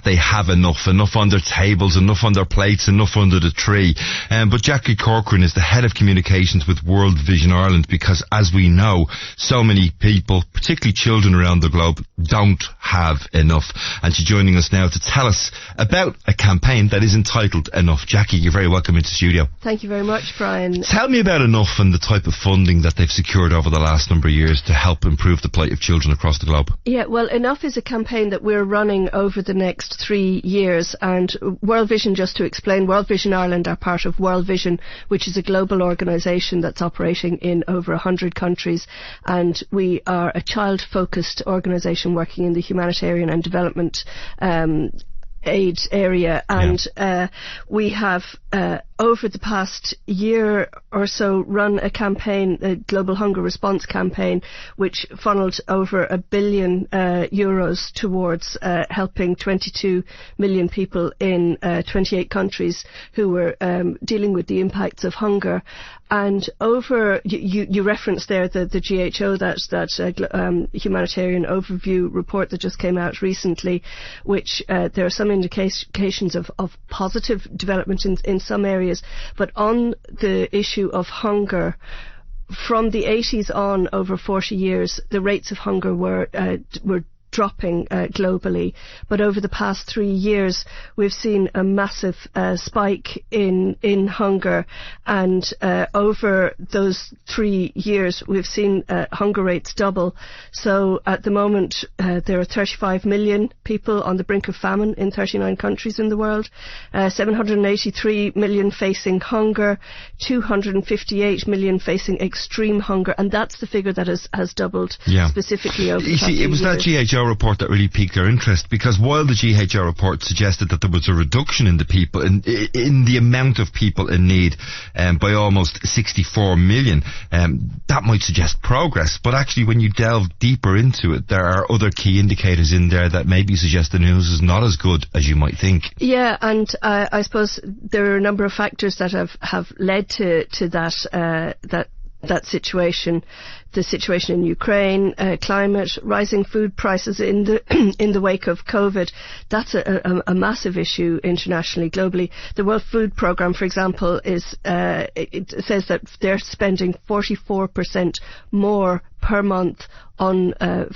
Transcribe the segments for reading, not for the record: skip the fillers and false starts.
they have enough on their tables, enough on their plates, enough under the tree. But Jacqui Corcoran is the head of communications with World Vision Ireland, because as we know, so many people, particularly children around the globe, don't have enough. And she's joining us now to tell us about a campaign that is entitled Enough. Jacqui, you're very welcome into the studio. Thank you very much, Brian. Tell me about Enough and the type of funding that they've secured over the last number of years to help improve the plight of children across the globe. Yeah, well, Enough is a campaign that we're running over the next 3 years, and World Vision, just to explain, World Vision Ireland are part of World Vision, which is a global organisation that's operating in over 100 countries, and we are a child-focused organisation working in the humanitarian and development aid area, and we have over the past year or so run a campaign, a global hunger response campaign, which funneled over €1 billion towards helping 22 million people in 28 countries who were dealing with the impacts of hunger. And over, you referenced there the GHO, that humanitarian overview report that just came out recently, which there are some indications of positive development in some areas, but on the issue of hunger, from the 80s on, over 40 years, the rates of hunger were dropping globally, but over the past 3 years we've seen a massive spike in hunger, and over those 3 years we've seen hunger rates double. So at the moment there are 35 million people on the brink of famine in 39 countries in the world, 783 million facing hunger, 258 million facing extreme hunger, and that's the figure that has doubled specifically over the past 3 years. It was that GHO report that really piqued our interest, because while the GHO report suggested that there was a reduction in the people in the amount of people in need by almost 64 million, that might suggest progress, but actually when you delve deeper into it, there are other key indicators in there that maybe suggest the news is not as good as you might think. Yeah, and I suppose there are a number of factors that have led to that situation. The situation in Ukraine, climate, rising food prices in the wake of COVID. That's a massive issue internationally, globally. The World Food Programme, for example, it says that they're spending 44% more per month on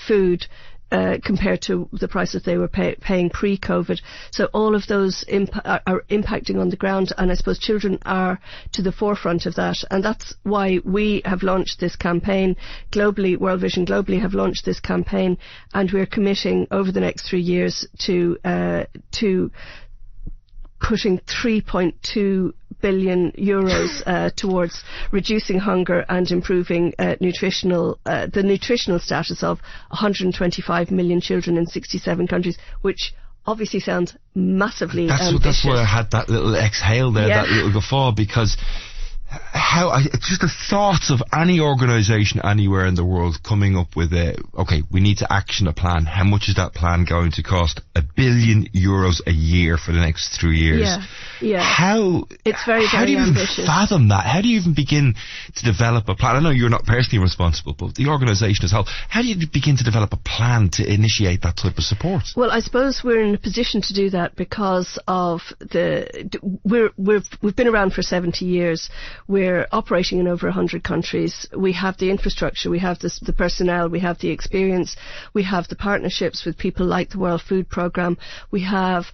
food compared to the prices they were paying pre-COVID. So all of those are impacting on the ground, and I suppose children are to the forefront of that, and that's why we have launched this campaign globally. World Vision globally have launched this campaign, and we're committing over the next 3 years to putting €3.2 billion towards reducing hunger and improving the nutritional status of 125 million children in 67 countries, which obviously sounds massively ambitious. That's why I had that little exhale there, that little guffaw, because just the thoughts of any organisation anywhere in the world coming up with we need to action a plan. How much is that plan going to cost? €1 billion a year for the next 3 years. Yeah. It's very, very ambitious. How do you even fathom that? How do you even begin to develop a plan? I know you're not personally responsible, but the organisation as a whole, how do you begin to develop a plan to initiate that type of support? Well, I suppose we're in a position to do that because of we've been around for 70 years. We're operating in over 100 countries. We have the infrastructure, we have the personnel, we have the experience, we have the partnerships with people like the World Food Programme. We have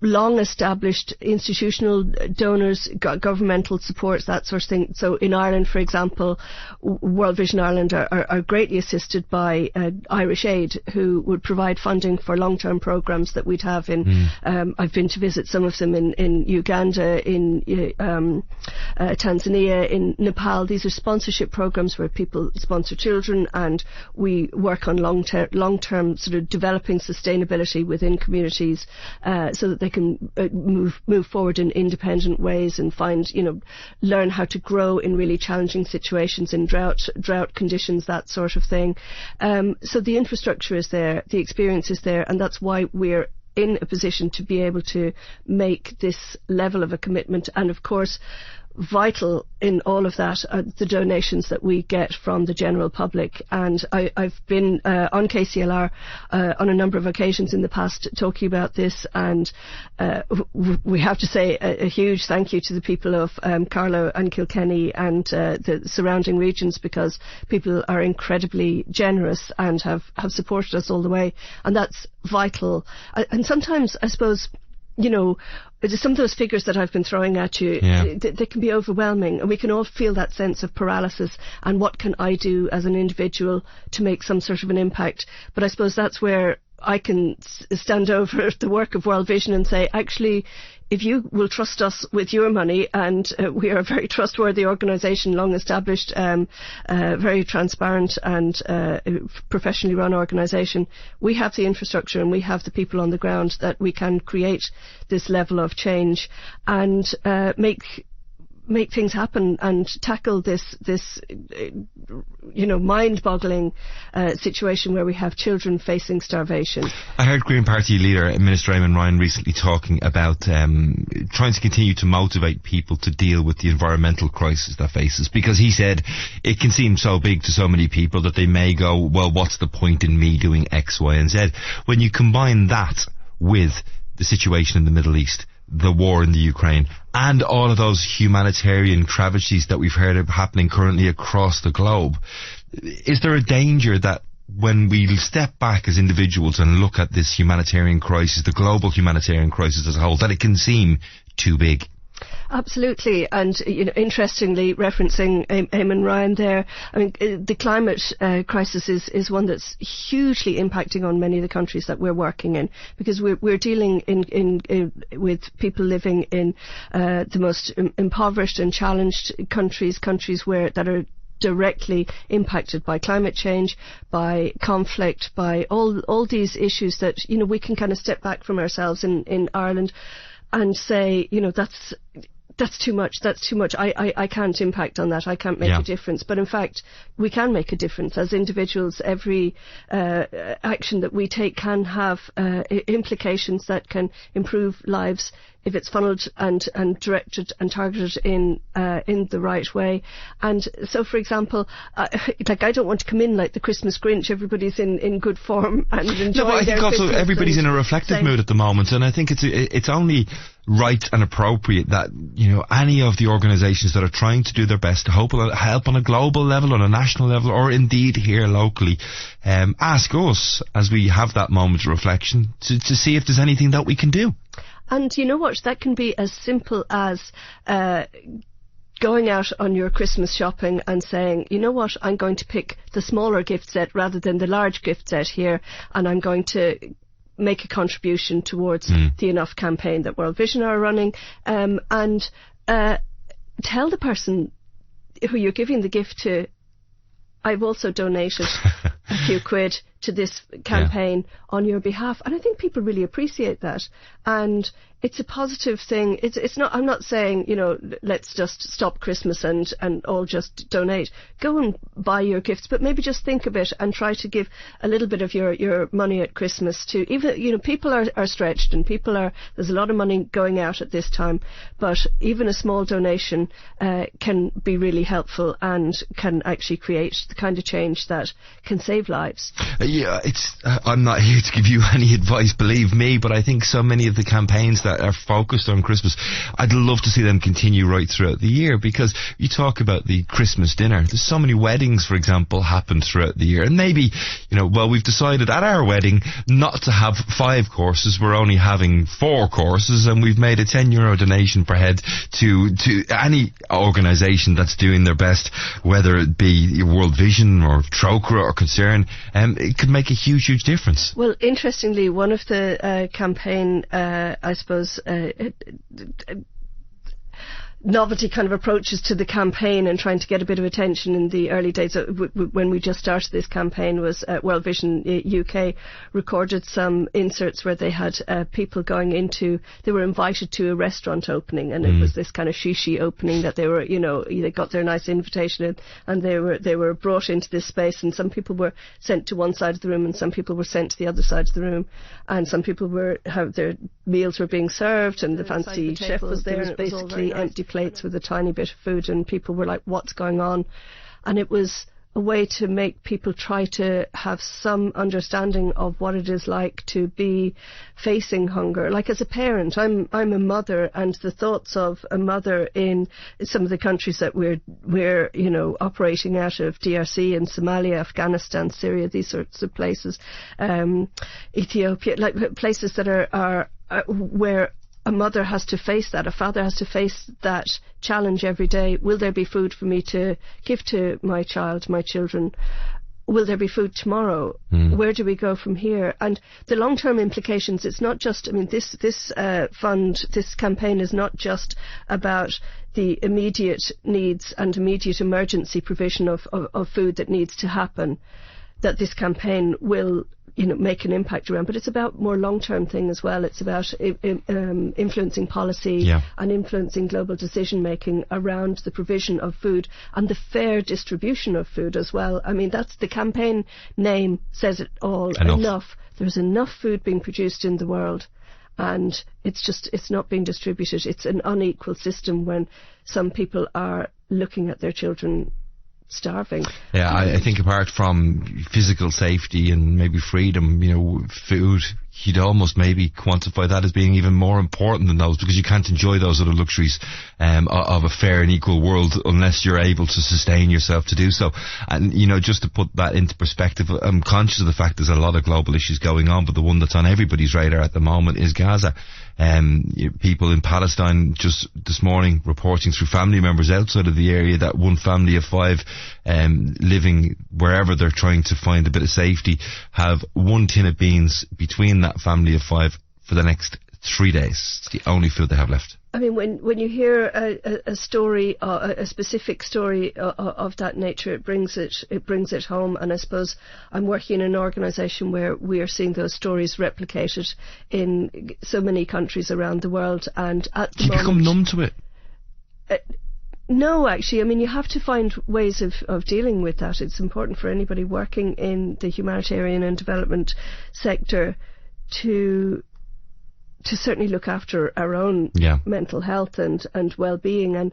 long-established institutional donors, governmental supports, that sort of thing. So in Ireland, for example, World Vision Ireland are greatly assisted by Irish Aid, who would provide funding for long-term programmes that we'd have in. I've been to visit some of them in Uganda, in Tanzania, in Nepal. These are sponsorship programs where people sponsor children, and we work on long-term sort of developing sustainability within communities, so that they can move forward in independent ways and learn how to grow in really challenging situations, in drought conditions, that sort of thing. So the infrastructure is there, the experience is there, and that's why we're in a position to be able to make this level of a commitment. And of course, vital in all of that are the donations that we get from the general public. And I've been on KCLR on a number of occasions in the past talking about this, and we have to say a huge thank you to the people of Carlow and Kilkenny and the surrounding regions, because people are incredibly generous and have supported us all the way, and that's vital. And sometimes, I suppose, some of those figures that I've been throwing at you, they can be overwhelming, and we can all feel that sense of paralysis and what can I do as an individual to make some sort of an impact. But I suppose that's where I can stand over the work of World Vision and say, actually, if you will trust us with your money, and we are a very trustworthy organisation, long established, very transparent and professionally run organisation, we have the infrastructure and we have the people on the ground that we can create this level of change and make things happen and tackle this mind-boggling situation where we have children facing starvation. I heard Green Party leader Minister Eamon Ryan recently talking about trying to continue to motivate people to deal with the environmental crisis that faces, because he said it can seem so big to so many people that they may go, well, what's the point in me doing X, Y and Z? When you combine that with the situation in the Middle East, the war in the Ukraine, and all of those humanitarian tragedies that we've heard of happening currently across the globe, is there a danger that when we step back as individuals and look at this humanitarian crisis, the global humanitarian crisis as a whole, that it can seem too big? Absolutely, and interestingly, referencing Eamon Ryan there, I mean, the climate crisis is one that's hugely impacting on many of the countries that we're working in, because we're dealing with people living in the most impoverished and challenged countries that are directly impacted by climate change, by conflict, by all these issues that we can kind of step back from ourselves in Ireland and say, that's too much. I can't impact on that. I can't make a difference. But in fact, we can make a difference as individuals. Every action that we take can have implications that can improve lives if it's funneled and directed and targeted in the right way. And so, for example, I don't want to come in like the Christmas Grinch. Everybody's in good form and enjoying their I think also Christmas, everybody's in a reflective mood at the moment, and I think it's only right and appropriate that any of the organisations that are trying to do their best to help on a global level, on a national level, or indeed here locally, ask us as we have that moment of reflection to see if there's anything that we can do. And you know what? That can be as simple as going out on your Christmas shopping and saying, you know what, I'm going to pick the smaller gift set rather than the large gift set here, and I'm going to make a contribution towards the Enough campaign that World Vision are running, and tell the person who you're giving the gift to, I've also donated a few quid to this campaign on your behalf. And I think people really appreciate that. And it's a positive thing. It's not, I'm not saying, let's just stop Christmas and all just donate. Go and buy your gifts, but maybe just think of it and try to give a little bit of your money at Christmas to, even, people are stretched and there's a lot of money going out at this time, but even a small donation can be really helpful and can actually create the kind of change that can save lives. I'm not here to give you any advice, believe me, but I think so many of the campaigns that are focused on Christmas, I'd love to see them continue right throughout the year, because you talk about the Christmas dinner. There's so many weddings, for example, happen throughout the year, and maybe, we've decided at our wedding not to have 5 courses, we're only having 4 courses, and we've made a €10 donation per head to any organisation that's doing their best, whether it be World Vision or Trocara or Concern. It could make a huge difference. Well, interestingly, one of the campaign, I suppose, novelty kind of approaches to the campaign and trying to get a bit of attention in the early days when we just started this campaign was World Vision UK recorded some inserts where they had people they were invited to a restaurant opening, and it was this kind of shishi opening that they were, they got their nice invitation and they were brought into this space, and some people were sent to one side of the room and some people were sent to the other side of the room, and some people had their meals were being served and the fancy chef was there, and it was basically empty plates with a tiny bit of food, and people were like, what's going on? And it was a way to make people try to have some understanding of what it is like to be facing hunger. Like, as a parent, I'm a mother, and the thoughts of a mother in some of the countries that we're operating out of, DRC and Somalia, Afghanistan, Syria, these sorts of places, Ethiopia, like places that are where a mother has to face that, a father has to face that challenge every day. Will there be food for me to give to my child, my children? Will there be food tomorrow? Where do we go from here? And the long-term implications, it's not just, this campaign is not just about the immediate needs and immediate emergency provision of food that needs to happen, that this campaign will make an impact around, but it's about more long-term thing as well. It's about influencing policy and influencing global decision-making around the provision of food and the fair distribution of food as well. That's the campaign name says it all. Enough. There's enough food being produced in the world, and it's not being distributed. It's an unequal system when some people are looking at their children starving. Yeah, I think apart from physical safety and maybe freedom, food, you'd almost maybe quantify that as being even more important than those, because you can't enjoy those other luxuries of a fair and equal world unless you're able to sustain yourself to do so. And, just to put that into perspective, I'm conscious of the fact there's a lot of global issues going on, but the one that's on everybody's radar at the moment is Gaza. People in Palestine just this morning reporting through family members outside of the area that one family of 5 living wherever they're trying to find a bit of safety have one tin of beans between that family of 5 for the next 3 days. It's the only food they have left. When you hear a story, a specific story of that nature, it brings it home. And I suppose I'm working in an organisation where we are seeing those stories replicated in so many countries around the world. And at the moment, you become numb to it. No, actually, you have to find ways of dealing with that. It's important for anybody working in the humanitarian and development sector to certainly look after our own mental health and well-being. And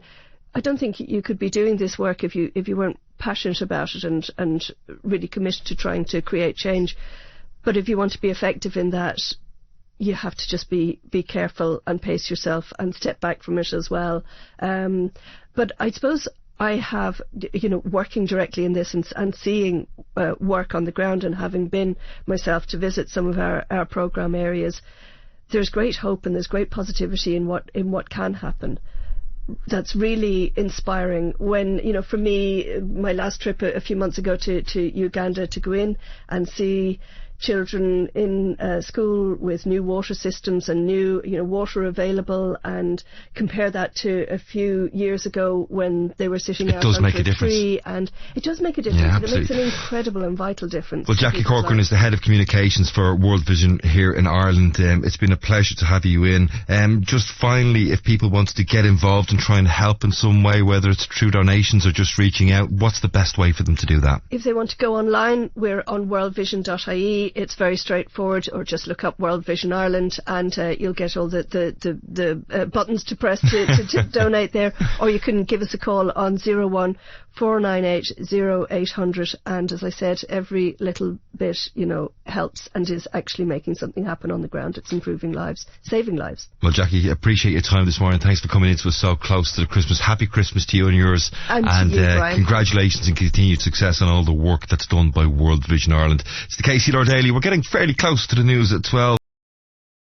I don't think you could be doing this work if you weren't passionate about it and really committed to trying to create change. But if you want to be effective in that, you have to just be careful and pace yourself and step back from it as well. But I suppose I have, working directly in this and seeing work on the ground, and having been myself to visit some of our programme areas, there's great hope and there's great positivity in what can happen. That's really inspiring. When, for me, my last trip a few months ago to Uganda, to go in and see children in school with new water systems and new water available, and compare that to a few years ago when they were sitting out under a tree. And it does make a difference. Yeah, it makes an incredible and vital difference. Well, Jacqui Corcoran is the head of communications for World Vision here in Ireland. It's been a pleasure to have you in. Just finally, if people want to get involved and try and help in some way, whether it's through donations or just reaching out, what's the best way for them to do that? If they want to go online, we're on worldvision.ie. It's very straightforward, or just look up World Vision Ireland and you'll get all the buttons to press to donate there. Or you can give us a call on 01 498 0800, and as I said, every little bit helps and is actually making something happen on the ground. It's improving lives, saving lives. Well, Jacqui, appreciate your time this morning. Thanks for coming into us so close to the Christmas. Happy Christmas to you and yours, and to you, Brian. Congratulations and continued success on all the work that's done by World Vision Ireland. It's the KCLR Daily. We're getting fairly close to the news at 12.